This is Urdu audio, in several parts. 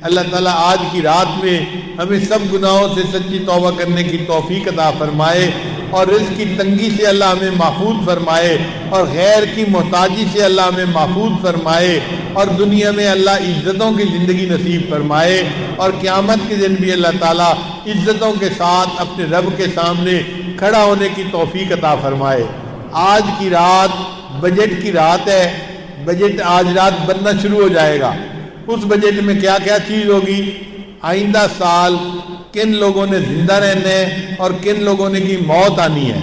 اللہ تعالیٰ آج کی رات میں ہمیں سب گناہوں سے سچی توبہ کرنے کی توفیق عطا فرمائے، اور رزق کی تنگی سے اللہ ہمیں محفوظ فرمائے، اور غیر کی محتاجی سے اللہ ہمیں محفوظ فرمائے، اور دنیا میں اللہ عزتوں کی زندگی نصیب فرمائے، اور قیامت کے دن بھی اللہ تعالیٰ عزتوں کے ساتھ اپنے رب کے سامنے کھڑا ہونے کی توفیق عطا فرمائے۔ آج کی رات بجٹ کی رات ہے، بجٹ آج رات بننا شروع ہو جائے گا۔ اس بجٹ میں کیا کیا چیز ہوگی، آئندہ سال کن لوگوں نے زندہ رہنا ہے اور کن لوگوں نے کی موت آنی ہے،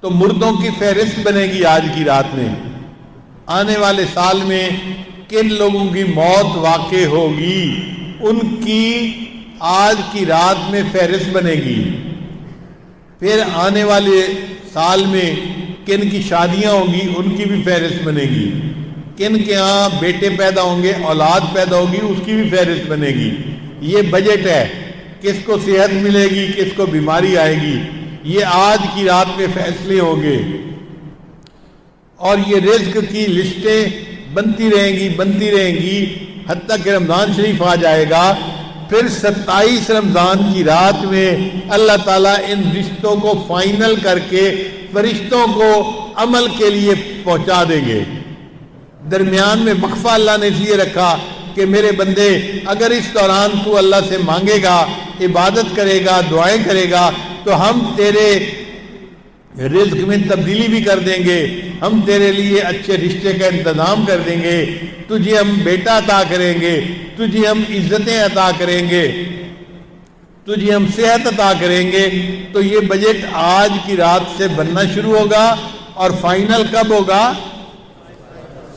تو مردوں کی فہرست بنے گی آج کی رات میں۔ آنے والے سال میں کن لوگوں کی موت واقع ہوگی، ان کی آج کی رات میں فہرست بنے گی۔ پھر آنے والے سال میں کن کی شادیاں ہوں گی، ان کی بھی فہرست بنے گی۔ کن کے ہاں بیٹے پیدا ہوں گے، اولاد پیدا ہوگی، اس کی بھی فہرست بنے گی۔ یہ بجٹ ہے، کس کو صحت ملے گی، کس کو بیماری آئے گی، یہ آج کی رات میں فیصلے ہوں گے۔ اور یہ رزق کی لسٹیں بنتی رہیں گی حتیٰ کہ رمضان شریف آ جائے گا۔ پھر 27 رمضان کی رات میں اللہ تعالیٰ ان رشتوں کو فائنل کر کے فرشتوں کو عمل کے لیے پہنچا دیں گے۔ درمیان میں وقفہ اللہ نے اس لیے رکھا کہ میرے بندے اگر اس دوران تو اللہ سے مانگے گا، عبادت کرے گا، دعائیں کرے گا، تو ہم تیرے رزق میں تبدیلی بھی کر دیں گے، ہم تیرے لیے اچھے رشتے کا انتظام کر دیں گے، تجھے ہم بیٹا عطا کریں گے، تجھے ہم عزتیں عطا کریں گے، تجھے ہم صحت عطا کریں گے۔ تو یہ بجٹ آج کی رات سے بننا شروع ہوگا، اور فائنل کب ہوگا؟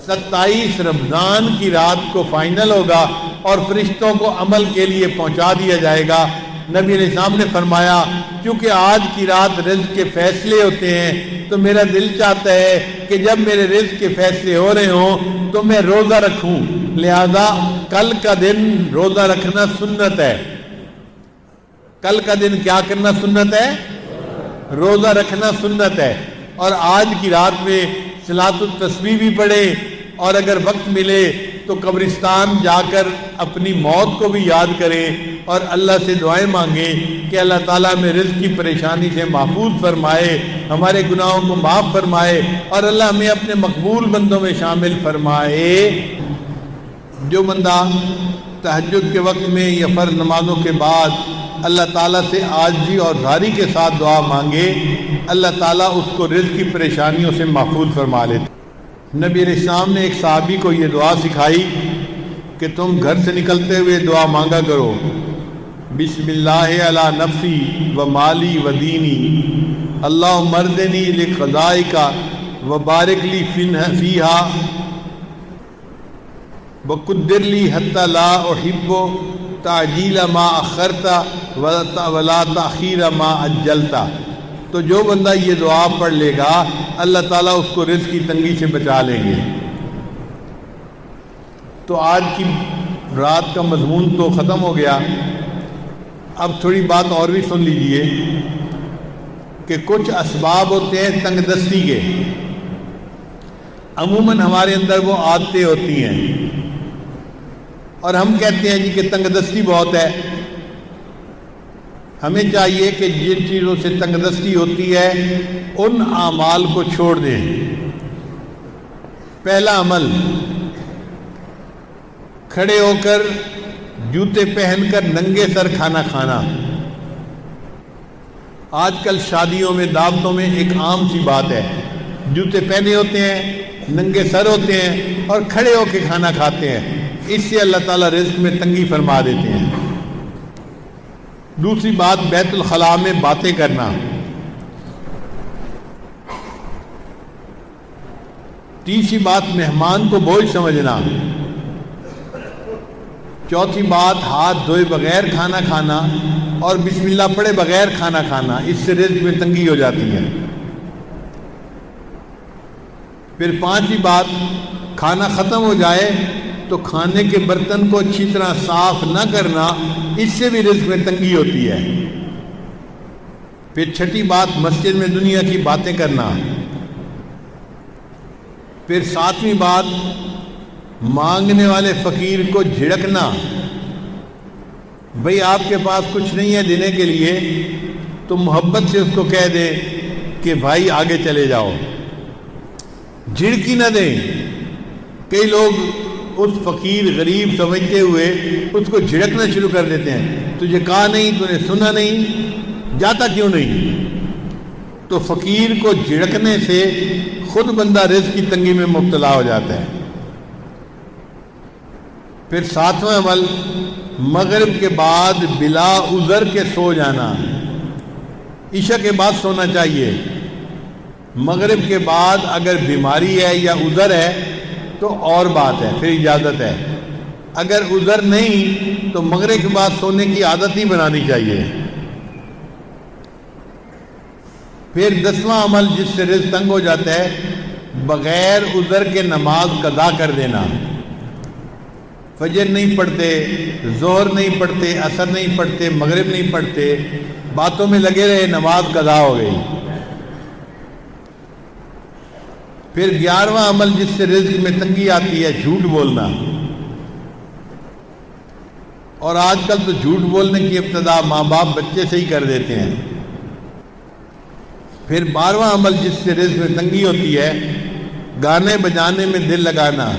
27 رمضان کی رات کو فائنل ہوگا، اور فرشتوں کو عمل کے لیے پہنچا دیا جائے گا۔ نبی علیہ السلام نے فرمایا کیونکہ آج کی رات رزق کے فیصلے ہوتے ہیں، تو میرا دل چاہتا ہے کہ جب میرے رزق کے فیصلے ہو رہے ہوں تو میں روزہ رکھوں، لہذا کل کا دن روزہ رکھنا سنت ہے۔ کل کا دن کیا کرنا سنت ہے؟ روزہ رکھنا سنت ہے۔ اور آج کی رات میں صلاۃ التسبیح بھی پڑھے، اور اگر وقت ملے تو قبرستان جا کر اپنی موت کو بھی یاد کریں، اور اللہ سے دعائیں مانگیں کہ اللہ تعالیٰ میں رزق کی پریشانی سے محفوظ فرمائے، ہمارے گناہوں کو معاف فرمائے، اور اللہ ہمیں اپنے مقبول بندوں میں شامل فرمائے۔ جو بندہ تہجد کے وقت میں یا فرض نمازوں کے بعد اللہ تعالیٰ سے عاجزی اور زاری کے ساتھ دعا مانگے، اللہ تعالیٰ اس کو رزق کی پریشانیوں سے محفوظ فرما لیتے۔ نبی علیہ السلام نے ایک صحابی کو یہ دعا سکھائی کہ تم گھر سے نکلتے ہوئے دعا مانگا کرو، بسم اللہ علی نفسی و مالی و دینی، اللہم ارضنی لقضائک و بارک لی فیہا وقدر لی حتی لا احب تعجیل ما اخرت ولا تاخیر ما عجلت۔ تو جو بندہ یہ دعا پڑھ لے گا اللہ تعالیٰ اس کو رزق کی تنگی سے بچا لیں گے۔ تو آج کی رات کا مضمون تو ختم ہو گیا، اب تھوڑی بات اور بھی سن لیجئے کہ کچھ اسباب ہوتے ہیں تنگ دستی کے، عموماً ہمارے اندر وہ عادتیں ہوتی ہیں، اور ہم کہتے ہیں جی کہ تنگ دستی بہت ہے۔ ہمیں چاہیے کہ جن چیزوں سے تنگ دستی ہوتی ہے ان اعمال کو چھوڑ دیں۔ پہلا عمل، کھڑے ہو کر جوتے پہن کر ننگے سر کھانا کھانا۔ آج کل شادیوں میں، دعوتوں میں ایک عام سی بات ہے، جوتے پہنے ہوتے ہیں، ننگے سر ہوتے ہیں اور کھڑے ہو کے کھانا کھاتے ہیں۔ اس سے اللہ تعالیٰ رزق میں تنگی فرما دیتے ہیں۔ دوسری بات، بیت الخلاء میں باتیں کرنا۔ تیسری بات، مہمان کو بوجھ سمجھنا۔ چوتھی بات، ہاتھ دھوئے بغیر کھانا کھانا اور بسم اللہ پڑھے بغیر کھانا کھانا، اس سے رزق میں تنگی ہو جاتی ہے۔ پھر پانچویں بات، کھانا ختم ہو جائے تو کھانے کے برتن کو اچھی طرح صاف نہ کرنا، اس سے بھی رزق میں تنگی ہوتی ہے۔ پھر چھٹی بات، مسجد میں دنیا کی باتیں کرنا۔ پھر ساتویں بات، مانگنے والے فقیر کو جھڑکنا، بھئی آپ کے پاس کچھ نہیں ہے دینے کے لیے تو محبت سے اس کو کہہ دے کہ بھائی آگے چلے جاؤ، جھڑکی نہ دیں۔ کئی لوگ اس فقیر غریب سمجھتے ہوئے اس کو جھڑکنا شروع کر دیتے ہیں، تجھے کہا نہیں، تو نے سنا نہیں، جاتا کیوں نہیں؟ تو فقیر کو جھڑکنے سے خود بندہ رزق کی تنگی میں مبتلا ہو جاتا ہے۔ پھر 7واں عمل، مغرب کے بعد بلا عذر کے سو جانا۔ عشاء کے بعد سونا چاہیے، مغرب کے بعد اگر بیماری ہے یا عذر ہے تو اور بات ہے، پھر اجازت ہے۔ اگر عذر نہیں تو مغرب کے بعد سونے کی عادت ہی بنانی چاہیے۔ پھر 10واں عمل جس سے رزق تنگ ہو جاتا ہے، بغیر عذر کے نماز قضا کر دینا۔ فجر نہیں پڑھتے، ظہر نہیں پڑھتے، عصر نہیں پڑھتے، مغرب نہیں پڑھتے، باتوں میں لگے رہے، نماز قضا ہو گئی۔ پھر 11واں عمل جس سے رزق میں تنگی آتی ہے، جھوٹ بولنا۔ اور آج کل تو جھوٹ بولنے کی ابتدا ماں باپ بچے سے ہی کر دیتے ہیں۔ پھر 12واں عمل جس سے رزق میں تنگی ہوتی ہے، گانے بجانے میں دل لگانا۔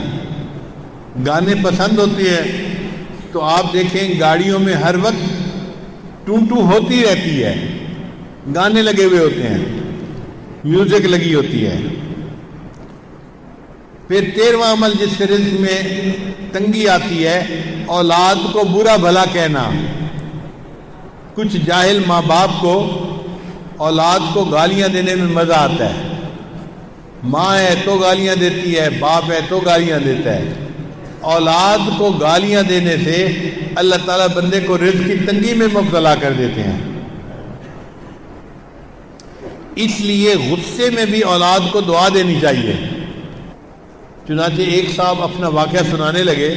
گانے پسند ہوتے ہیں تو آپ دیکھیں گاڑیوں میں ہر وقت ٹوں ٹوں ہوتی رہتی ہے، گانے لگے ہوئے ہوتے ہیں، میوزک لگی ہوتی ہے۔ پھر 13واں عمل جس سے رزق میں تنگی آتی ہے، اولاد کو برا بھلا کہنا۔ کچھ جاہل ماں باپ کو اولاد کو گالیاں دینے میں مزہ آتا ہے، ماں ہے تو گالیاں دیتی ہے، باپ ہے تو گالیاں دیتا ہے۔ اولاد کو گالیاں دینے سے اللہ تعالیٰ بندے کو رزق کی تنگی میں مبتلا کر دیتے ہیں۔ اس لیے غصے میں بھی اولاد کو دعا دینی چاہیے۔ چنانچہ ایک صاحب اپنا واقعہ سنانے لگے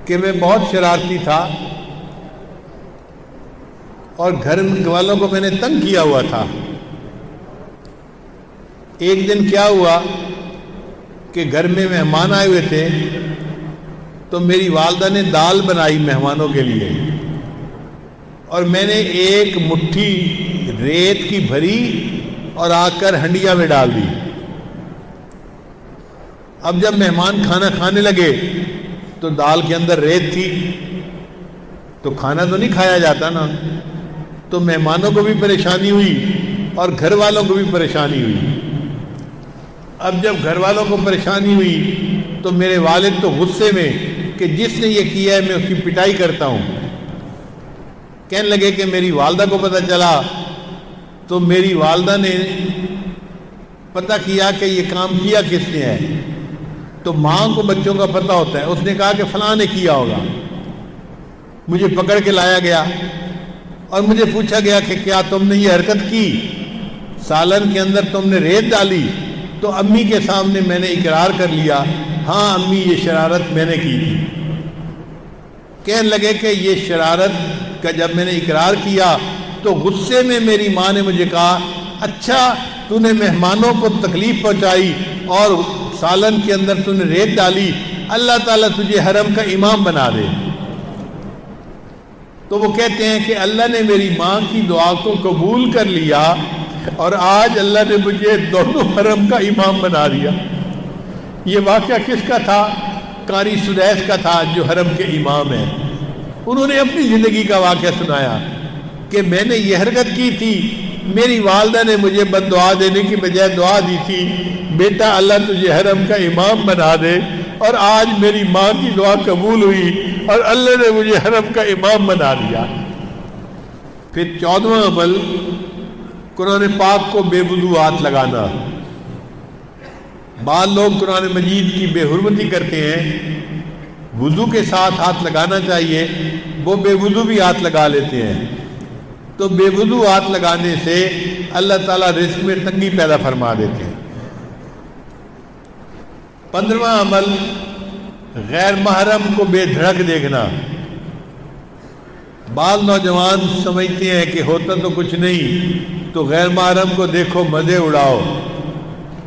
کہ میں بہت شرارتی تھا اور گھر والوں کو میں نے تنگ کیا ہوا تھا۔ ایک دن کیا ہوا کہ گھر میں مہمان آئے ہوئے تھے تو میری والدہ نے دال بنائی مہمانوں کے لیے، اور میں نے ایک مٹھی ریت کی بھری اور آ کر ہنڈیا میں ڈال دی۔ اب جب مہمان کھانا کھانے لگے تو دال کے اندر ریت تھی، تو کھانا تو نہیں کھایا جاتا نا، تو مہمانوں کو بھی پریشانی ہوئی اور گھر والوں کو بھی پریشانی ہوئی۔ اب جب گھر والوں کو پریشانی ہوئی تو میرے والد تو غصے میں کہ جس نے یہ کیا ہے میں اس کی پٹائی کرتا ہوں۔ کہنے لگے کہ میری والدہ کو پتہ چلا تو میری والدہ نے پتہ کیا کہ یہ کام کیا کس نے ہے، تو ماں کو بچوں کا پتہ ہوتا ہے، اس نے کہا کہ فلاں نے کیا ہوگا۔ مجھے پکڑ کے لایا گیا اور مجھے پوچھا گیا کہ کیا تم نے یہ حرکت کی، سالن کے اندر تم نے ریت ڈالی؟ تو امی کے سامنے میں نے اقرار کر لیا، ہاں امی یہ شرارت میں نے کی تھی۔ کہنے لگے کہ یہ شرارت کا جب میں نے اقرار کیا تو غصے میں میری ماں نے مجھے کہا، اچھا تو نے مہمانوں کو تکلیف پہنچائی اور سالن کے اندر تو نے ریت ڈالی، اللہ تعالیٰ تجھے حرم کا امام بنا دے۔ تو وہ کہتے ہیں کہ اللہ نے میری ماں کی دعا کو قبول کر لیا اور آج اللہ نے مجھے دونوں حرم کا امام بنا دیا۔ یہ واقعہ کس کا تھا؟ قاری سدیس کا تھا جو حرم کے امام ہیں۔ انہوں نے اپنی زندگی کا واقعہ سنایا کہ میں نے یہ حرکت کی تھی، میری والدہ نے مجھے بد دعا دینے کی بجائے دعا دی تھی، بیٹا اللہ تجھے حرم کا امام بنا دے، اور آج میری ماں کی دعا قبول ہوئی اور اللہ نے مجھے حرم کا امام بنا دیا۔ پھر 14واں عمل، قرآن پاک کو بے وضو ہاتھ لگانا۔ بعض لوگ قرآن مجید کی بے حرمتی کرتے ہیں، وضو کے ساتھ ہاتھ لگانا چاہیے، وہ بے وضو بھی ہاتھ لگا لیتے ہیں۔ تو بے وضو ہاتھ لگانے سے اللہ تعالیٰ رزق میں تنگی پیدا فرما دیتے ہیں۔ 15واں عمل، غیر محرم کو بے دھڑک دیکھنا۔ بعض نوجوان سمجھتے ہیں کہ ہوتا تو کچھ نہیں، تو غیر محرم کو دیکھو مزے اڑاؤ۔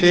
سے